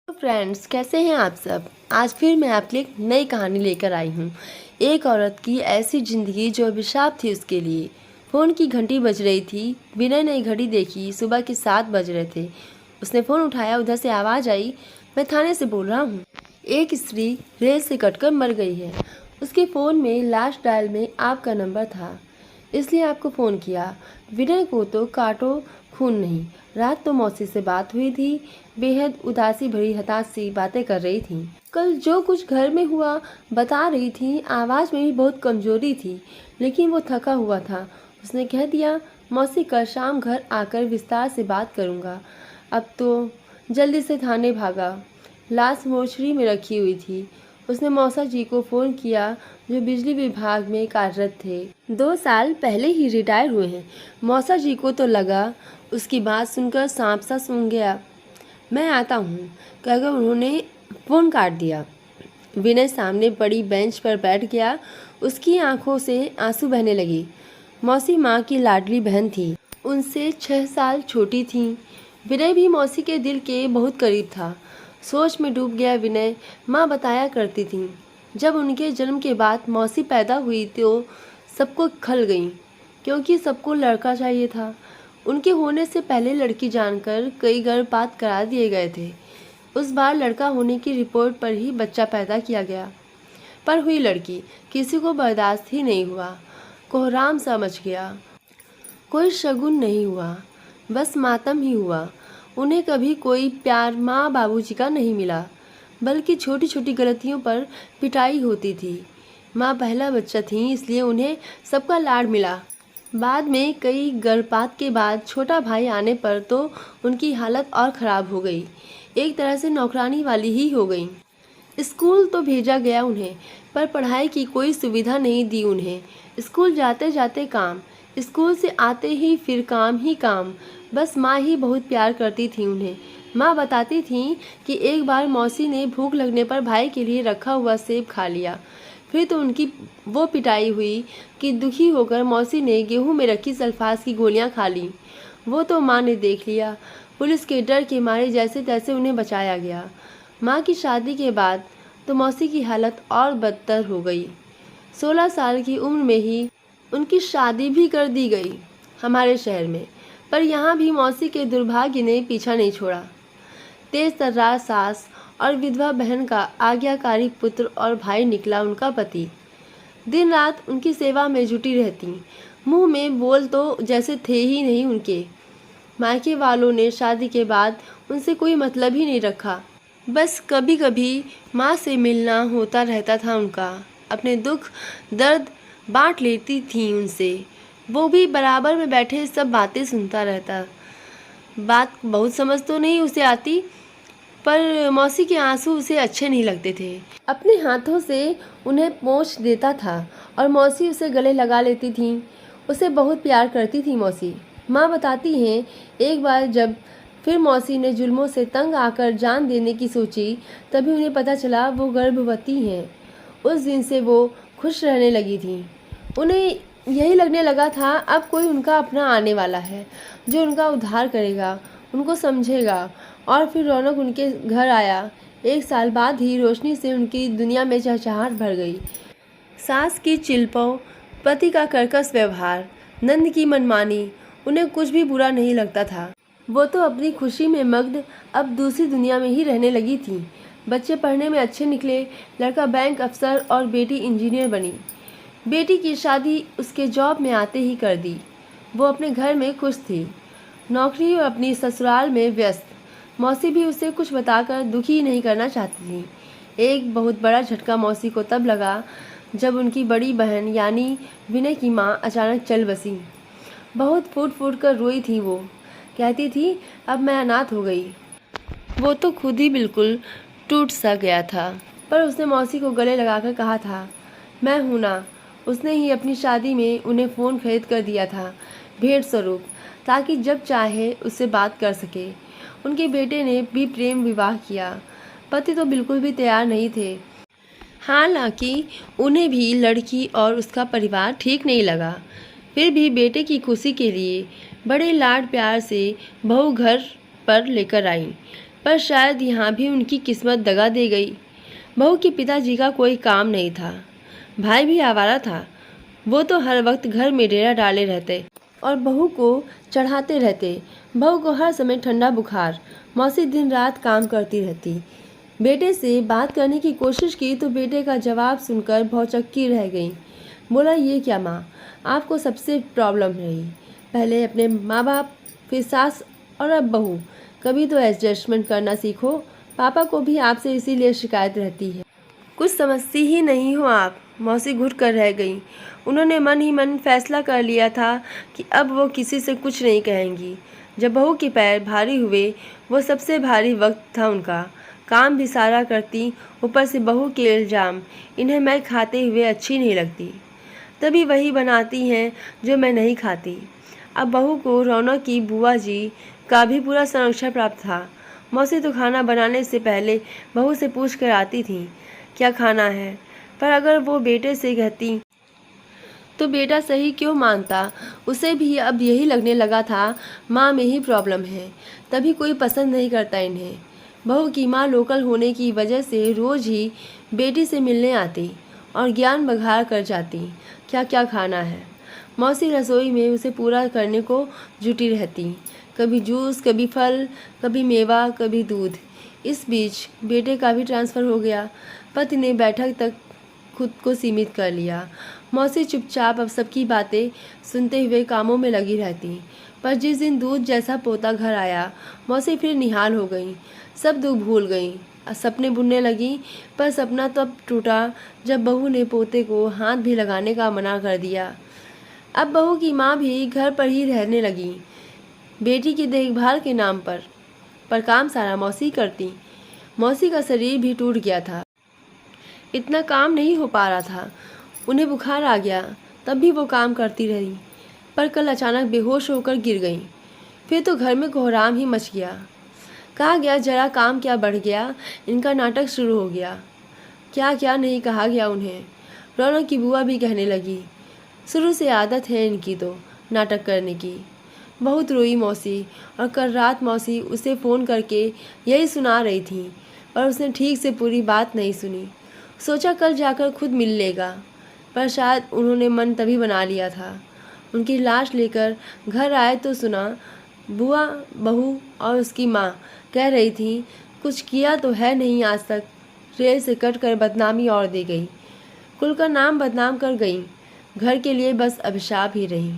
तो फ्रेंड्स, कैसे हैं आप सब। आज फिर मैं आपके लिए एक नई कहानी लेकर आई हूँ। एक औरत की ऐसी ज़िंदगी जो अभिशाप थी उसके लिए। फ़ोन की घंटी बज रही थी। विनय ने घड़ी देखी, सुबह के 7 बज रहे थे। उसने फ़ोन उठाया। उधर से आवाज़ आई, मैं थाने से बोल रहा हूँ। एक स्त्री रेल से कटकर मर गई है। उसके फ़ोन में लास्ट डायल में आपका नंबर था, इसलिए आपको फ़ोन किया। विनय को तो काटो खून नहीं। रात तो मौसी से बात हुई थी। बेहद उदासी भरी हताश सी बातें कर रही थी। कल जो कुछ घर में हुआ बता रही थी। आवाज़ में भी बहुत कमजोरी थी, लेकिन वो थका हुआ था। उसने कह दिया, मौसी कल शाम घर आकर विस्तार से बात करूँगा। अब तो जल्दी से थाने भागा। लाश मोर्चरी में रखी हुई थी। उसने मौसा जी को फ़ोन किया, जो बिजली विभाग में कार्यरत थे। 2 साल पहले ही रिटायर हुए हैं। मौसा जी को तो लगा उसकी बात सुनकर सांप सा सूंघ गया। मैं आता हूँ कहकर उन्होंने फ़ोन काट दिया। विनय सामने पड़ी बेंच पर बैठ गया। उसकी आंखों से आंसू बहने लगे। मौसी माँ की लाडली बहन थी। उनसे 6 साल छोटी थी। विनय भी मौसी के दिल के बहुत करीब था। सोच में डूब गया विनय। माँ बताया करती थी, जब उनके जन्म के बाद मौसी पैदा हुई तो सबको खल गई, क्योंकि सबको लड़का चाहिए था। उनके होने से पहले लड़की जानकर कई गर्भपात करा दिए गए थे। उस बार लड़का होने की रिपोर्ट पर ही बच्चा पैदा किया गया, पर हुई लड़की। किसी को बर्दाश्त ही नहीं हुआ। कोहराम सा मच गया। कोई शगुन नहीं हुआ, बस मातम ही हुआ। उन्हें कभी कोई प्यार माँ बाबूजी का नहीं मिला, बल्कि छोटी छोटी गलतियों पर पिटाई होती थी। माँ पहला बच्चा थी, इसलिए उन्हें सबका लाड मिला। बाद में कई गर्भपात के बाद छोटा भाई आने पर तो उनकी हालत और ख़राब हो गई। एक तरह से नौकरानी वाली ही हो गई। स्कूल तो भेजा गया उन्हें, पर पढ़ाई की कोई सुविधा नहीं दी उन्हें। स्कूल जाते जाते काम, स्कूल से आते ही फिर काम ही काम। बस माँ ही बहुत प्यार करती थी उन्हें। माँ बताती थी कि एक बार मौसी ने भूख लगने पर भाई के लिए रखा हुआ सेब खा लिया। फिर तो उनकी वो पिटाई हुई कि दुखी होकर मौसी ने गेहूं में रखी सल्फास की गोलियां खा ली। वो तो माँ ने देख लिया। पुलिस के डर के मारे जैसे तैसे उन्हें बचाया गया। माँ की शादी के बाद तो मौसी की हालत और बदतर हो गई। 16 साल की उम्र में ही उनकी शादी भी कर दी गई हमारे शहर में। पर यहाँ भी मौसी के दुर्भाग्य ने पीछा नहीं छोड़ा। तेज तर्रार सास और विधवा बहन का आज्ञाकारी पुत्र और भाई निकला उनका पति। दिन रात उनकी सेवा में जुटी रहती। मुंह में बोल तो जैसे थे ही नहीं उनके। मायके वालों ने शादी के बाद उनसे कोई मतलब ही नहीं रखा। बस कभी कभी माँ से मिलना होता रहता था उनका। अपने दुख दर्द बांट लेती थी उनसे। वो भी बराबर में बैठे सब बातें सुनता रहता। बात बहुत समझ तो नहीं उसे आती, पर मौसी के आंसू उसे अच्छे नहीं लगते थे। अपने हाथों से उन्हें पोंछ देता था और मौसी उसे गले लगा लेती थी। उसे बहुत प्यार करती थी मौसी। माँ बताती हैं, एक बार जब फिर मौसी ने जुल्मों से तंग आकर जान देने की सोची, तभी उन्हें पता चला वो गर्भवती हैं। उस दिन से वो खुश रहने लगी थी। उन्हें यही लगने लगा था अब कोई उनका अपना आने वाला है, जो उनका उद्धार करेगा, उनको समझेगा। और फिर रौनक उनके घर आया। 1 साल बाद ही रोशनी से उनकी दुनिया में चहचहाट भर गई। सास की चिलपौ, पति का कर्कश व्यवहार, नंद की मनमानी, उन्हें कुछ भी बुरा नहीं लगता था। वो तो अपनी खुशी में मग्न अब दूसरी दुनिया में ही रहने लगी थी। बच्चे पढ़ने में अच्छे निकले। लड़का बैंक अफसर और बेटी इंजीनियर बनी। बेटी की शादी उसके जॉब में आते ही कर दी। वो अपने घर में खुश थी, नौकरी और अपनी ससुराल में व्यस्त। मौसी भी उसे कुछ बताकर दुखी नहीं करना चाहती थी। एक बहुत बड़ा झटका मौसी को तब लगा जब उनकी बड़ी बहन यानी विनय की माँ अचानक चल बसी। बहुत फूट फूट कर रोई थी वो। कहती थी, अब मैं अनाथ हो गई। वो तो खुद ही बिल्कुल टूट सा गया था, पर उसने मौसी को गले लगाकर कहा था, मैं हूँ ना। उसने ही अपनी शादी में उन्हें फ़ोन खरीद कर दिया था, भेंट स्वरूप, ताकि जब चाहे उससे बात कर सके। उनके बेटे ने भी प्रेम विवाह किया। पति तो बिल्कुल भी तैयार नहीं थे। हालांकि उन्हें भी लड़की और उसका परिवार ठीक नहीं लगा। फिर भी बेटे की खुशी के लिए बड़े लाड प्यार से बहू घर पर लेकर आई। पर शायद यहाँ भी उनकी किस्मत दगा दे गई। बहू के पिताजी का कोई काम नहीं था, भाई भी आवारा था। वो तो हर वक्त घर में डेरा डाले रहते और बहू को चढ़ाते रहते। बहू को हर समय ठंडा बुखार। मौसी दिन रात काम करती रहती। बेटे से बात करने की कोशिश की तो बेटे का जवाब सुनकर भौचक्की रह गई। बोला, ये क्या माँ, आपको सबसे प्रॉब्लम रही, पहले अपने माँ बाप, फिर सास और अब बहू। कभी तो एडजस्टमेंट करना सीखो। पापा को भी आपसे इसीलिए शिकायत रहती है। कुछ समझती ही नहीं हो आप। मौसी घुट कर रह गई। उन्होंने मन ही मन फैसला कर लिया था कि अब वो किसी से कुछ नहीं कहेंगी। जब बहू के पैर भारी हुए, वो सबसे भारी वक्त था उनका। काम भी सारा करती, ऊपर से बहू के इल्ज़ाम। इन्हें मैं खाते हुए अच्छी नहीं लगती, तभी वही बनाती हैं जो मैं नहीं खाती। अब बहू को रौनक की बुआ जी का भी पूरा संरक्षण प्राप्त था। मौसी तो खाना बनाने से पहले बहू से पूछ कर आती थी क्या खाना है, पर अगर वो बेटे से कहती तो बेटा सही क्यों मानता। उसे भी अब यही लगने लगा था माँ में ही प्रॉब्लम है, तभी कोई पसंद नहीं करता इन्हें। बहू की माँ लोकल होने की वजह से रोज़ ही बेटी से मिलने आती और ज्ञान बघार कर जाती क्या क्या खाना है। मौसी रसोई में उसे पूरा करने को जुटी रहती, कभी जूस, कभी फल, कभी मेवा, कभी दूध। इस बीच बेटे का भी ट्रांसफ़र हो गया। पति ने बैठक तक खुद को सीमित कर लिया। मौसी चुपचाप अब सबकी बातें सुनते हुए कामों में लगी रहती। पर जिस दिन दूध जैसा पोता घर आया, मौसी फिर निहाल हो गई। सब दुख भूल गई, सपने बुनने लगी। पर सपना तब टूटा जब बहू ने पोते को हाथ भी लगाने का मना कर दिया। अब बहू की माँ भी घर पर ही रहने लगी, बेटी की देखभाल के नाम पर काम सारा मौसी करती। मौसी का शरीर भी टूट गया था, इतना काम नहीं हो पा रहा था। उन्हें बुखार आ गया, तब भी वो काम करती रही, पर कल अचानक बेहोश होकर गिर गई। फिर तो घर में कोहराम ही मच गया। कहा गया जरा काम क्या बढ़ गया, इनका नाटक शुरू हो गया। क्या क्या नहीं कहा गया उन्हें। रौनक की बुआ भी कहने लगी, शुरू से आदत है इनकी तो नाटक करने की। बहुत रोई मौसी, और कल रात मौसी उसे फ़ोन करके यही सुना रही थी, पर उसने ठीक से पूरी बात नहीं सुनी। सोचा कल जाकर खुद मिल लेगा, पर शायद उन्होंने मन तभी बना लिया था। उनकी लाश लेकर घर आए तो सुना बुआ, बहू और उसकी माँ कह रही थी कुछ किया तो है नहीं आज तक, रेल से कट कर बदनामी और दे गई, कुल का नाम बदनाम कर गई, घर के लिए बस अभिशाप ही रही।